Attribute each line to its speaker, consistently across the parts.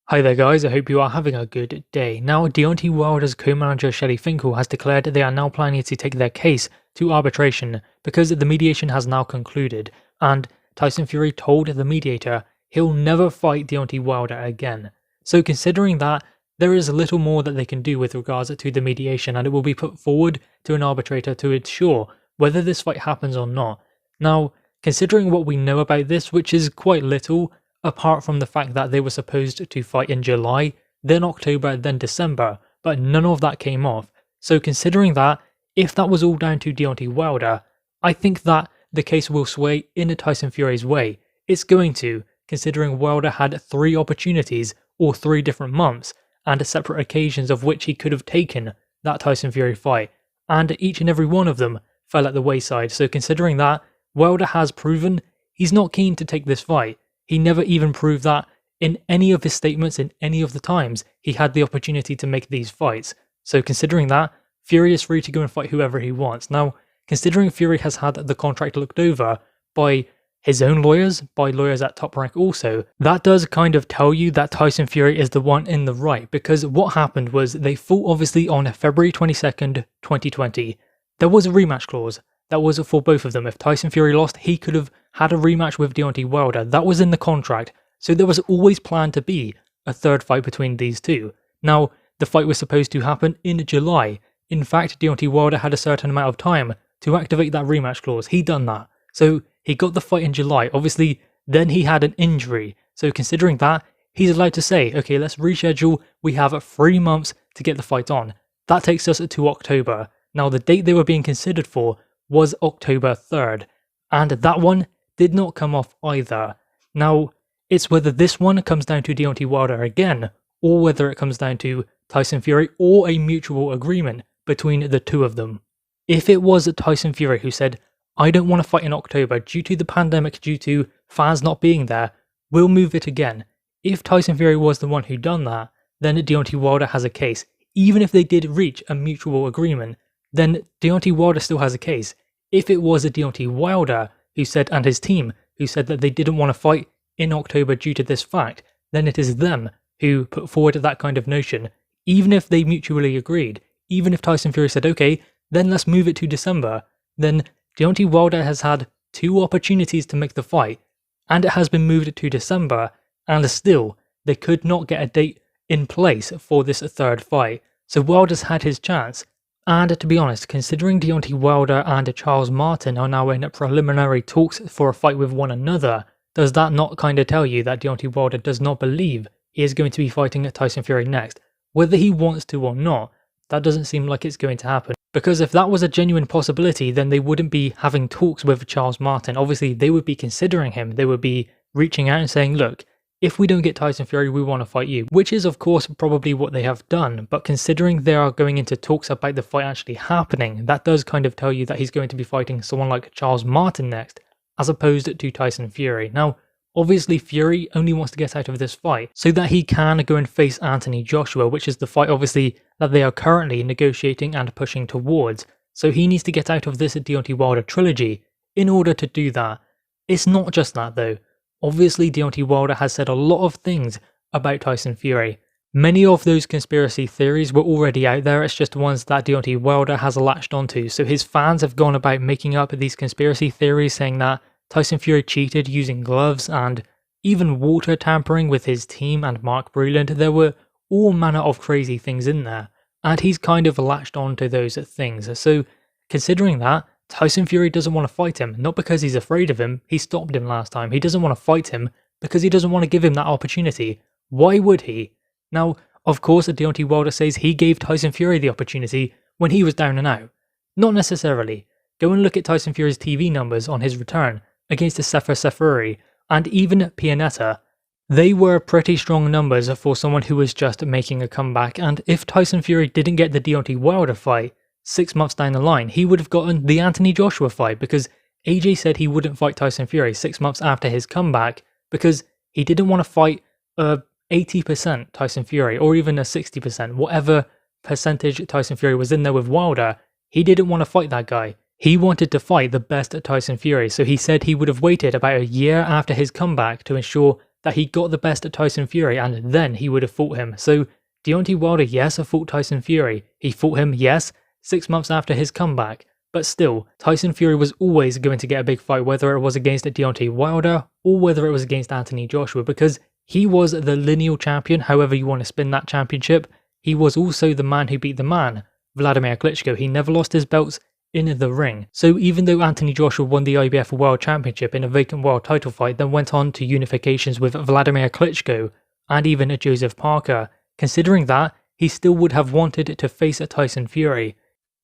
Speaker 1: Hi there guys, I hope you are having a good day. Now, Deontay Wilder's co-manager Shelley Finkel has declared they are now planning to take their case to arbitration because the mediation has now concluded, and Tyson Fury told the mediator he'll never fight Deontay Wilder again. So considering that, there is little more that they can do with regards to the mediation, and it will be put forward to an arbitrator to ensure whether this fight happens or not. Now, considering what we know about this, which is quite little, apart from the fact that they were supposed to fight in July, then October, then December, but none of that came off. So considering that, if that was all down to Deontay Wilder, I think that the case will sway in Tyson Fury's way. It's going to, considering Wilder had 3 opportunities, or 3 different months, and separate occasions of which he could have taken that Tyson Fury fight, and each and every one of them fell at the wayside. So considering that, Wilder has proven he's not keen to take this fight. He never even proved that in any of his statements in any of the times he had the opportunity to make these fights. So considering that, Fury is free to go and fight whoever he wants. Now, considering Fury has had the contract looked over by his own lawyers, by lawyers at Top Rank also, that does kind of tell you that Tyson Fury is the one in the right, because what happened was they fought obviously on February 22nd, 2020. There was a rematch clause. That was for both of them. If Tyson Fury lost, he could have had a rematch with Deontay Wilder. That was in the contract. So there was always planned to be a third fight between these two. Now, the fight was supposed to happen in July. In fact, Deontay Wilder had a certain amount of time to activate that rematch clause. He done that. So he got the fight in July. Obviously, then he had an injury. So considering that, he's allowed to say, okay, let's reschedule. We have 3 months to get the fight on. That takes us to October. Now, the date they were being considered for was October 3rd, and that one did not come off either. Now, it's whether this one comes down to Deontay Wilder again, or whether it comes down to Tyson Fury or a mutual agreement between the two of them. If it was Tyson Fury who said, I don't want to fight in October due to the pandemic, due to fans not being there, we'll move it again. If Tyson Fury was the one who done that, then Deontay Wilder has a case. Even if they did reach a mutual agreement, then Deontay Wilder still has a case. If it was Deontay Wilder who said, and his team, who said that they didn't want to fight in October due to this fact, then it is them who put forward that kind of notion. Even if they mutually agreed, even if Tyson Fury said, okay, then let's move it to December, then Deontay Wilder has had 2 opportunities to make the fight, and it has been moved to December, and still, they could not get a date in place for this third fight. So Wilder's had his chance. And to be honest, considering Deontay Wilder and Charles Martin are now in preliminary talks for a fight with one another, does that not kind of tell you that Deontay Wilder does not believe he is going to be fighting Tyson Fury next? Whether he wants to or not, that doesn't seem like it's going to happen. Because if that was a genuine possibility, then they wouldn't be having talks with Charles Martin. Obviously, they would be considering him. They would be reaching out and saying, look, if we don't get Tyson Fury, we want to fight you. Which is, of course, probably what they have done. But considering they are going into talks about the fight actually happening, that does kind of tell you that he's going to be fighting someone like Charles Martin next, as opposed to Tyson Fury. Now, obviously, Fury only wants to get out of this fight so that he can go and face Anthony Joshua, which is the fight, obviously, that they are currently negotiating and pushing towards. So he needs to get out of this Deontay Wilder trilogy in order to do that. It's not just that, though. Obviously, Deontay Wilder has said a lot of things about Tyson Fury. Many of those conspiracy theories were already out there, it's just ones that Deontay Wilder has latched onto. So his fans have gone about making up these conspiracy theories saying that Tyson Fury cheated using gloves and even water tampering with his team and Mark Breland. There were all manner of crazy things in there, and he's kind of latched onto those things. So considering that, Tyson Fury doesn't want to fight him, not because he's afraid of him. He stopped him last time. He doesn't want to fight him because he doesn't want to give him that opportunity. Why would he? Now, of course, Deontay Wilder says he gave Tyson Fury the opportunity when he was down and out. Not necessarily. Go and look at Tyson Fury's TV numbers on his return against Sefer Seferi and even Pianeta. They were pretty strong numbers for someone who was just making a comeback, and if Tyson Fury didn't get the Deontay Wilder fight 6 months down the line, he would have gotten the Anthony Joshua fight, because AJ said he wouldn't fight Tyson Fury 6 months after his comeback because he didn't want to fight a 80% Tyson Fury or even a 60%, whatever percentage Tyson Fury was in there with Wilder. He didn't want to fight that guy. He wanted to fight the best Tyson Fury, so he said he would have waited about a year after his comeback to ensure that he got the best at Tyson Fury and then he would have fought him. So Deontay Wilder, yes, fought Tyson Fury. He fought him, yes, 6 months after his comeback. But still, Tyson Fury was always going to get a big fight, whether it was against Deontay Wilder or whether it was against Anthony Joshua, because he was the lineal champion, however you want to spin that championship. He was also the man who beat the man, Vladimir Klitschko. He never lost his belts in the ring. So even though Anthony Joshua won the IBF World Championship in a vacant world title fight, then went on to unifications with Vladimir Klitschko and even Joseph Parker, considering that, he still would have wanted to face Tyson Fury,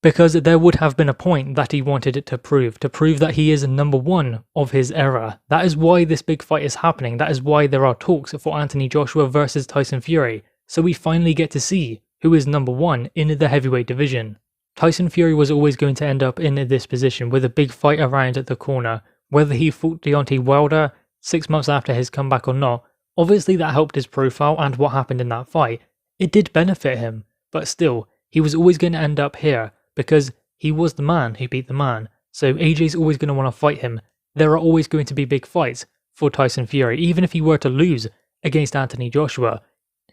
Speaker 1: because there would have been a point that he wanted to prove that he is number one of his era. That is why this big fight is happening. That is why there are talks for Anthony Joshua versus Tyson Fury. So we finally get to see who is number one in the heavyweight division. Tyson Fury was always going to end up in this position with a big fight around the corner. Whether he fought Deontay Wilder 6 months after his comeback or not, obviously that helped his profile and what happened in that fight. It did benefit him, but still, he was always going to end up here because he was the man who beat the man. So AJ's always going to want to fight him. There are always going to be big fights for Tyson Fury, even if he were to lose against Anthony Joshua.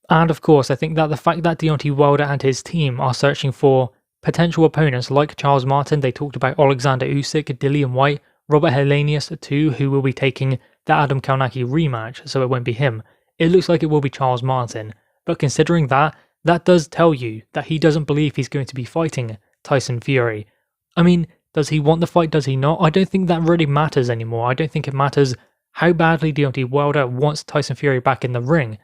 Speaker 1: And of course, I think that the fact that Deontay Wilder and his team are searching for potential opponents like Charles Martin, they talked about Alexander Usyk, Dillian Whyte, Robert Helenius too, who will be taking the Adam Kownacki rematch, so it won't be him. It looks like it will be Charles Martin, but considering that, that does tell you that he doesn't believe he's going to be fighting Tyson Fury. I mean, does he want the fight, does he not? I don't think that really matters anymore. I don't think it matters how badly Deontay Wilder wants Tyson Fury back in the ring.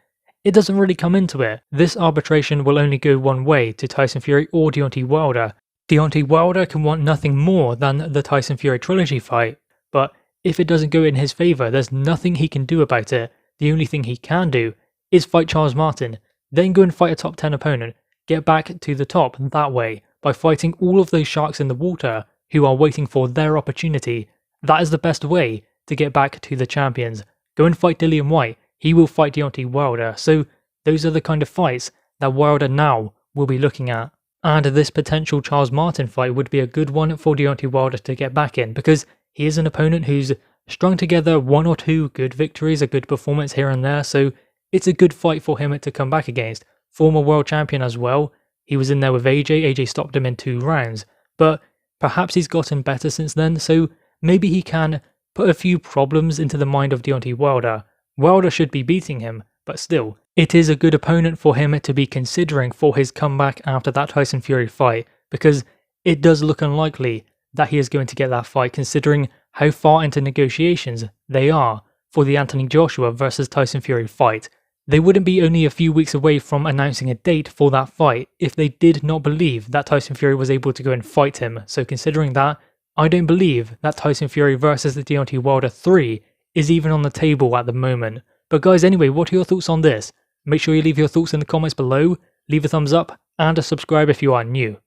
Speaker 1: It doesn't really come into it. This arbitration will only go one way, to Tyson Fury or Deontay Wilder. Deontay Wilder can want nothing more than the Tyson Fury trilogy fight, but if it doesn't go in his favour, there's nothing he can do about it. The only thing he can do is fight Charles Martin, then go and fight a top 10 opponent, get back to the top that way, by fighting all of those sharks in the water who are waiting for their opportunity. That is the best way to get back to the champions. Go and fight Dillian Whyte. He will fight Deontay Wilder. So those are the kind of fights that Wilder now will be looking at. And this potential Charles Martin fight would be a good one for Deontay Wilder to get back in, because he is an opponent who's strung together 1 or 2 good victories, a good performance here and there, so it's a good fight for him to come back against. Former world champion as well. He was in there with AJ stopped him in 2 rounds, but perhaps he's gotten better since then, so maybe he can put a few problems into the mind of Deontay Wilder. Wilder should be beating him, but still, it is a good opponent for him to be considering for his comeback after that Tyson Fury fight, because it does look unlikely that he is going to get that fight, considering how far into negotiations they are for the Anthony Joshua versus Tyson Fury fight. They wouldn't be only a few weeks away from announcing a date for that fight if they did not believe that Tyson Fury was able to go and fight him. So considering that, I don't believe that Tyson Fury versus the Deontay Wilder 3 is even on the table at the moment. But guys, anyway, what are your thoughts on this? Make sure you leave your thoughts in the comments below, leave a thumbs up, and subscribe if you are new.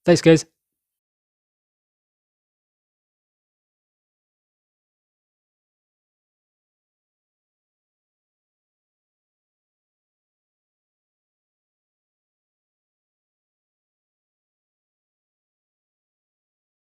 Speaker 1: Thanks guys.